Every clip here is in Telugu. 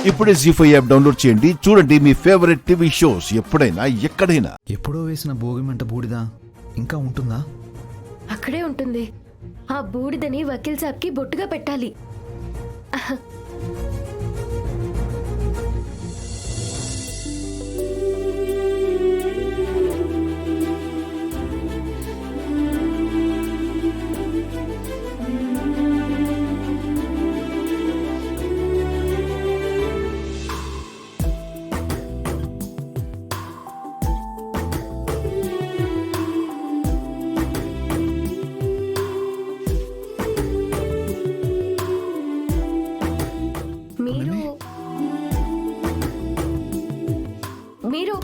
ఇప్పుడే జీ5 యాప్ డౌన్లోడ్ చేయండి. చూడండి మీ ఫేవరెట్ టీవీ షోస్ ఎప్పుడైనా ఎక్కడైనా. ఎప్పుడో వేసిన భోగి మంట బూడిద ఇంకా ఉంటుందా? అక్కడే ఉంటుంది. ఆ బూడిదని వకీల్ సాబ్కి బొట్టుగా పెట్టాలి. మీరు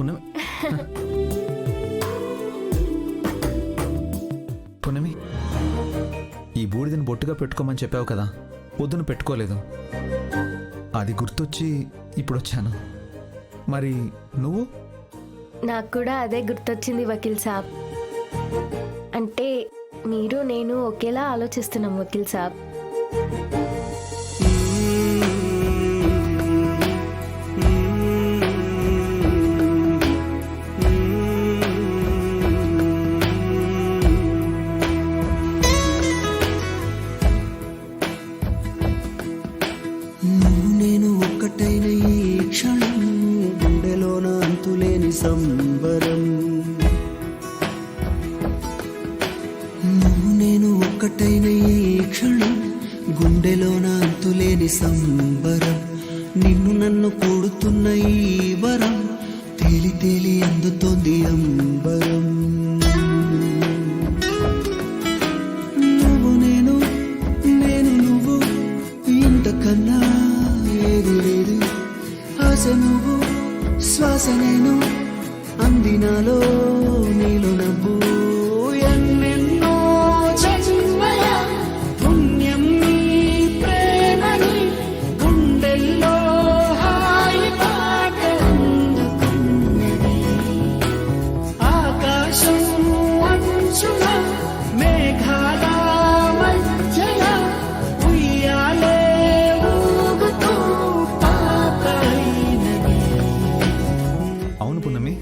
పునమి, ఈ బూడిదని బొట్టుగా పెట్టుకోమని చెప్పావు కదా, పొద్దున పెట్టుకోలేదు. అది గుర్తొచ్చి ఇప్పుడు వచ్చాను. మరి నువ్వు? నాకు కూడా అదే గుర్తొచ్చింది వకీల్ సాబ్. అంటే మీరు నేను ఒకేలా ఆలోచిస్తున్నాం వకీల్ సాబ్. ఒక్కటైన ఈ క్షణం గుండెలోన అంతులేని సంబరం. నేను ఒక్కటైన ఈ క్షణం గుండెలోన అంతులేని సంబరం. నిన్ను నన్ను కూడుతున్న ఈ వరం తేలి తేలి అందుతోంది అంబరం. నువ్వు నేను, నేను నువ్వు, ఇంతకన్నా ఏది లేదు. ఆశ నువ్వు, శ్వాస నేను, అందినాలో నీలో నవ్వు. ఎన్నెన్నో జన్మల పుణ్యం నీ ప్రేమని గుండెల్లో హాయి పాట అందుకున్నది. ఆకాశం అంచున మేఘాల మధ్యల ఉయ్యాలే ఊగుతూ పాపైనది. అవును పున్నమి,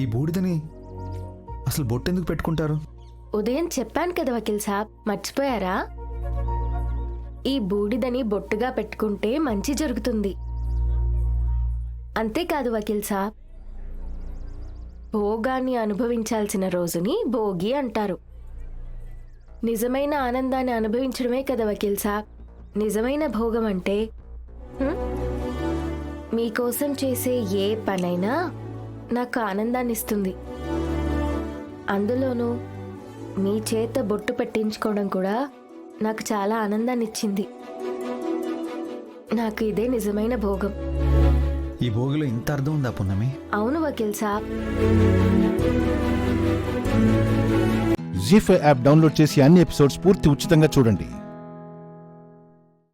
ఈ బూడిదని అసలు బొట్టెందుకు పెట్టుకుంటారు? ఉదయం చెప్పాను కదా వకీల్ సాబ్, మర్చిపోయారా? ఈ బూడిదని బొట్టుగా పెట్టుకుంటే మంచి జరుగుతుంది. అంతేకాదు వకీల్ సాబ్, భోగాన్ని అనుభవించాల్సిన రోజుని భోగి అంటారు. నిజమైన ఆనందాన్ని అనుభవించడమే కదా వకీల్ సాబ్ నిజమైన భోగం అంటే. మీకోసం చేసే ఏ పనైనా నాకు ఆనందాన్ని ఇస్తుంది. అందులోనూ మీ చేత బొట్టు పెట్టించుకోవడం కూడా నాకు చాలా ఆనందాన్ని ఇచ్చింది. నాకు ఇదే నిజమైన భోగం. ఈ భోగిలో ఇంత అర్థం ఉందా పున్నమి? అవును వకీల్ సాబ్. జీ5 యాప్ డౌన్లోడ్ చేసి అన్ని ఎపిసోడ్స్ పూర్తి ఉచితంగా చూడండి.